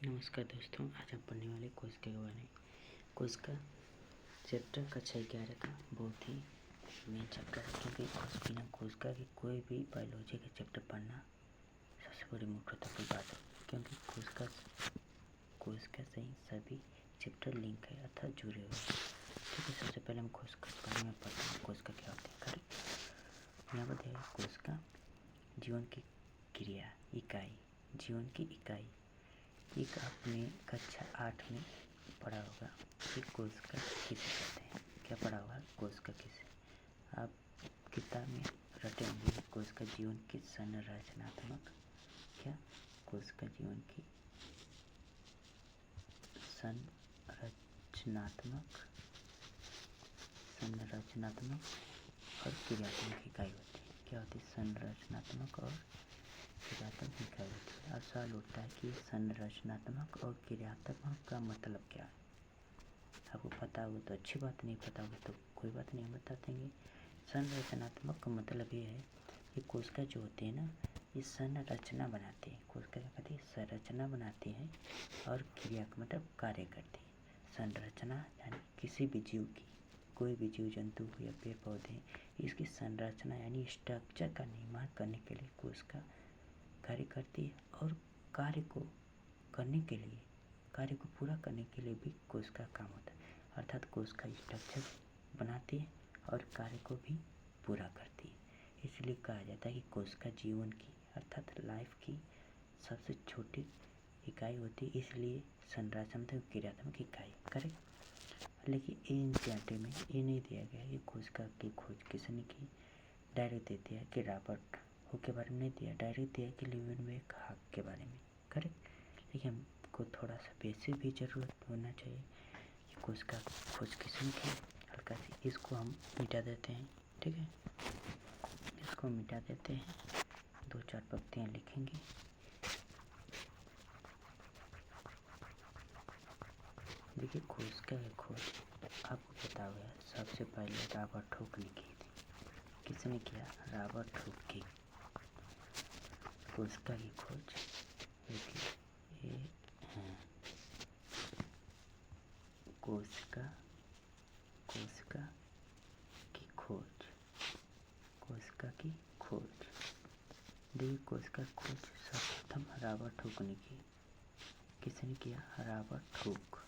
नमस्कार दोस्तों, आज हम पढ़ने वाले कोशिका के बारे में। कोशिका चैप्टर कक्षा 11 का बहुत ही मेन चैप्टर है, क्योंकि बिना कोशिका के कोई भी बायोलॉजी का चैप्टर पढ़ना सबसे बड़ी मूर्खता की बात है, क्योंकि कोशिका से ही सभी चैप्टर लिंक है अर्थात जुड़े हुए हैं। ठीक है, सबसे पहले हम कोशिका के बारे में पढ़ते हैं। कोशिका क्या होती है? यहाँ पर देखिए, कोशिका जीवन की क्रिया इकाई, जीवन की इकाई। एक आपने कक्षा 8 में पढ़ा होगा कि कोशिका किसे कहते हैं। क्या पढ़ा होगा? कोशिका किसे? आप किताब में रटे होंगे कोशिका जीवन की संरचनात्मक, क्या कोशिका जीवन की संरचनात्मक और क्रियात्मक इकाई होती है। क्या होती है? संरचनात्मक और क्रियात्मक इकाई होती है। अब सवाल उठता है कि संरचनात्मक और क्रियात्मक का मतलब क्या है? आपको पता हो तो अच्छी बात, नहीं पता हो तो कोई बात नहीं, हम बता देंगे। संरचनात्मक का मतलब ये है कि कोशिका जो होती है ना, ये संरचना बनाती है। कोशिका क्या करती है? संरचना बनाती है और क्रिया का मतलब कार्य करती है। संरचना यानी किसी भी जीव की, कोई भी जीव जंतु या पेड़ पौधे, इसकी संरचना यानी स्ट्रक्चर का निर्माण करने के लिए कोशिका कार्य करती है, और कार्य को करने के लिए, कार्य को पूरा करने के लिए भी कोशिका काम होता है। अर्थात कोशिका स्ट्रक्चर बनाती है और कार्य को भी पूरा करती है। इसलिए कहा जाता है कि कोशिका जीवन की अर्थात लाइफ की सबसे छोटी इकाई होती है, इसलिए संरचनात्मक क्रियात्मक इकाई। करेक्ट। लेकिन इन चैप्टर में ये नहीं दिया गया कि कोशिका की खोज किसने की। डायरेक्ट दे दिया कि रॉबर्ट हुक के बारे में नहीं दिया, डायरेक्ट दिया कि लीवेनबर्ग हाक के बारे में। करेक्ट। लेकिन हमको थोड़ा सा बेसिक भी ज़रूरत होना चाहिए कि कोशिका खोज किसने की। हल्का सी इसको हम मिटा देते हैं। ठीक है, इसको मिटा देते हैं, 2-4 पंक्तियाँ लिखेंगे। देखिए, कोशिका की खोज आपको पता होगा सबसे पहले रॉबर्ट हुक ने की थी। किसने किया? रॉबर्ट हुक की कोशिका की खोज। देखिए ये कोशिका की खोज, कोशिका की खोज। देखिए, कोशिका की खोज सर्वप्रथम रॉबर्ट हुक ने की। किसने किया? रॉबर्ट हुक,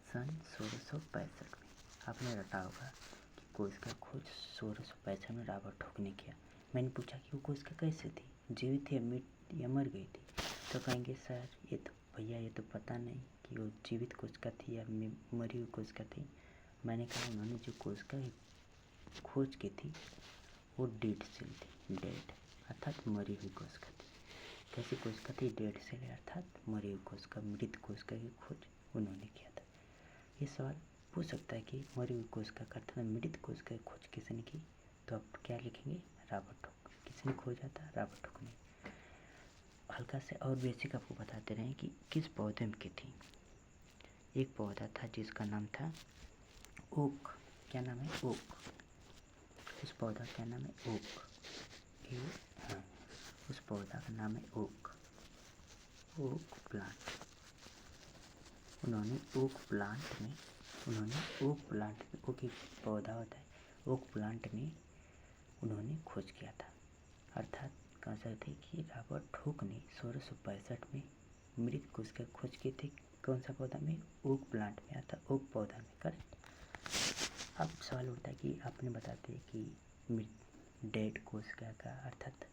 सन 1665 में। आपने रटा होगा कि कोशिका की खोज 1665 में रॉबर्ट हुक ने किया। मैंने पूछा कि वो कोशिका कैसे थी, जीवित थी या मर गई थी? तो कहेंगे सर ये तो भैया ये तो पता नहीं कि वो जीवित कोशिका थी या मरी हुई कोशिका थी। मैंने कहा उन्होंने जो कोशिका की खोज की थी वो डेड सेल थी। डेड अर्थात मरी हुई कोशिका थी। कैसी कोशिका थी? डेड सेल अर्थात मरी हुई कोशिका, मृत कोशिका की खोज उन्होंने किया था। ये सवाल पूछ सकता है कि मरी हुई कोशिका का अर्थात मृत कोशिका की खोज किसने की? तो आप क्या लिखेंगे? Robert Hooke. किसने खोजा था? रॉबर्ट हुक ने। हल्का से और बेसिक आपको बताते रहे कि किस पौधे में की थी। एक पौधा था जिसका नाम था ओक। क्या नाम है? ओक। उस पौधा का नाम है ओक। हाँ, उस पौधा का नाम है ओक, ओक प्लांट। उन्होंने ओक प्लांट में ओक एक पौधा होता है, ओक प्लांट में उन्होंने खोज किया था। अर्थात कह सकते हैं कि रॉबर्ट हुक ने 1665 में मृत कोशिका की खोज की थी। कौन सा पौधा में? ओक प्लांट में, अर्थात ओक पौधा में। करेक्ट। अब सवाल उठता है कि आपने बताते हैं कि डेड कोशिका का अर्थात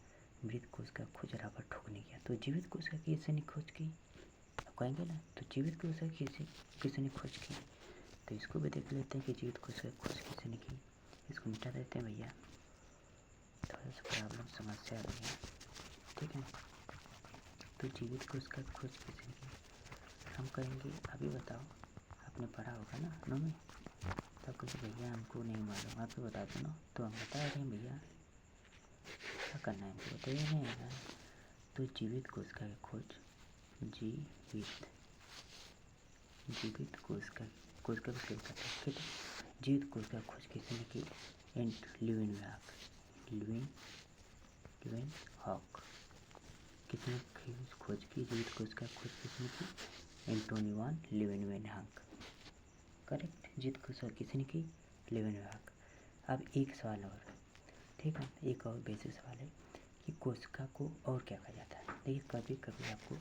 मृत कोशिका का खोज रॉबर्ट हुक ने किया, तो जीवित कोशिका की किसने खोज की? आप कहेंगे ना, तो जीवित कोशिका किसने खोज की? तो इसको भी देख लेते हैं कि जीवित कोशिका की खोज किसने की। इसको मिटा देते हैं भैया, थोड़ा सा प्रॉब्लम समस्या आ रही है। ठीक है, तो जीवित कोशिका की खोज किसने की? हम कहेंगे अभी बताओ, आपने पढ़ा होगा ना 9 में, तब कुछ भैया हमको नहीं मालूम, आप ही बता दो ना। तो हम बता रहे हैं भैया, क्या करना है हमको बताइए नहीं। तो जीवित कोशिका की खोज, जीवित कोशिका को क्या कहते हैं? ठीक है, जीवित कोशिका की खोज किसने की? लीवेनबर्ग, लीवेनहॉक। किसने खोज की, जीवित कोशिका खोज किसने की? एंटोनी वान लीवेनवेनहाक। करेक्ट, जीवित कोशिका किसने की? लीवेनवेनहाक। अब एक सवाल और, ठीक है, एक और बेसिक सवाल है कि कोशिका को और क्या कहा जाता है। देखिए कभी कभी आपको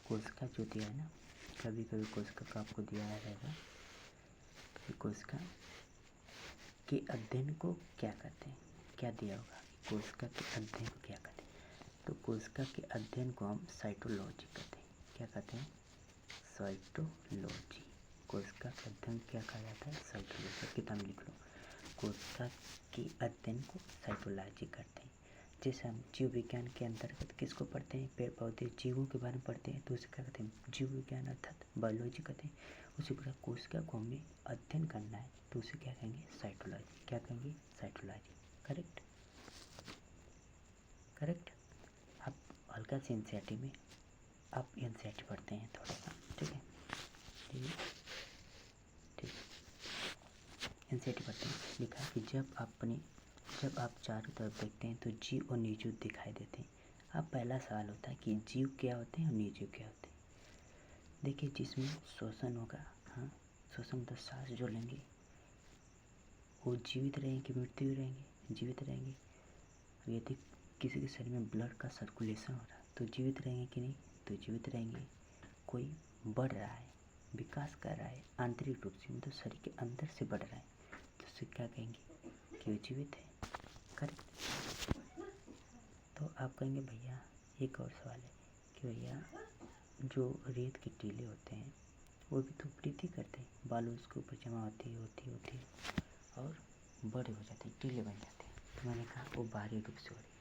कोशिका जो दिया है ना, कभी कभी कोशिका का आपको दिया रहेगा कि कोशिका के अध्ययन को क्या कहते हैं। क्या दिया होगा, कोशिका के अध्ययन को क्या कहते हैं? तो कोशिका के अध्ययन को हम साइटोलॉजी कहते हैं। क्या कहते हैं? साइटोलॉजी। कोशिका के अध्ययन क्या कहा जाता है? साइटोलॉजी। किताब में लिख लो, कोशिका के अध्ययन को साइटोलॉजी करते हैं। जैसे हम जीव विज्ञान के अंतर्गत किसको पढ़ते हैं? पेड़ पौधे जीवों के बारे में पढ़ते हैं, तो उसे क्या कहते हैं? जीव विज्ञान अर्थात बायोलॉजी कहते हैं। उसी प्रकार कोशिका को हमें अध्ययन करना है तो उसे क्या कहेंगे? साइटोलॉजी। क्या कहेंगे? साइटोलॉजी। Correct, correct. आप हल्का सी एनसीईआरटी में आप एनसीईआरटी पढ़ते हैं थोड़ा सा, ठीक है, ठीक। एनसीईआरटी पढ़ते हैं, लिखा कि जब आप चारों तरफ देखते हैं तो जीव और निर्जीव दिखाई देते हैं। अब पहला सवाल होता है कि जीव क्या होते हैं और निर्जीव क्या होते हैं। देखिए जिसमें श्वसन होगा, हाँ, श्वसन मतलब सांस जो लेंगे वो जीवित रहेंगे कि मृत्यु रहेंगे? जीवित रहेंगे। यदि किसी के शरीर में ब्लड का सर्कुलेशन हो रहा है तो जीवित रहेंगे कि नहीं? तो जीवित रहेंगे। कोई बढ़ रहा है, विकास कर रहा है आंतरिक रूप से, मतलब शरीर के अंदर से बढ़ रहा है, तो उसे क्या कहेंगे? कि वो जीवित है। करेक्ट। तो आप कहेंगे भैया एक और सवाल है कि भैया जो रेत के टीले होते हैं वो भी तो वृद्धि करते हैं, बालू उसके ऊपर जमा होती है और बड़े हो जाते हैं, टीले बन जाते हैं। तो मैंने कहा वो बाहरी रूप से हो रही है,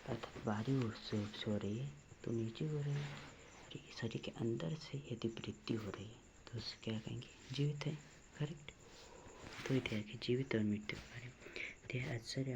अर्थात बाहरी रूप से हो रही है तो नीचे हो रही है। शरीर के अंदर से यदि वृद्धि हो रही है तो उसे क्या कहेंगे? जीवित है। करेक्ट। तो ये कि जीवित और मृत्यु के बारे में आश्चर्य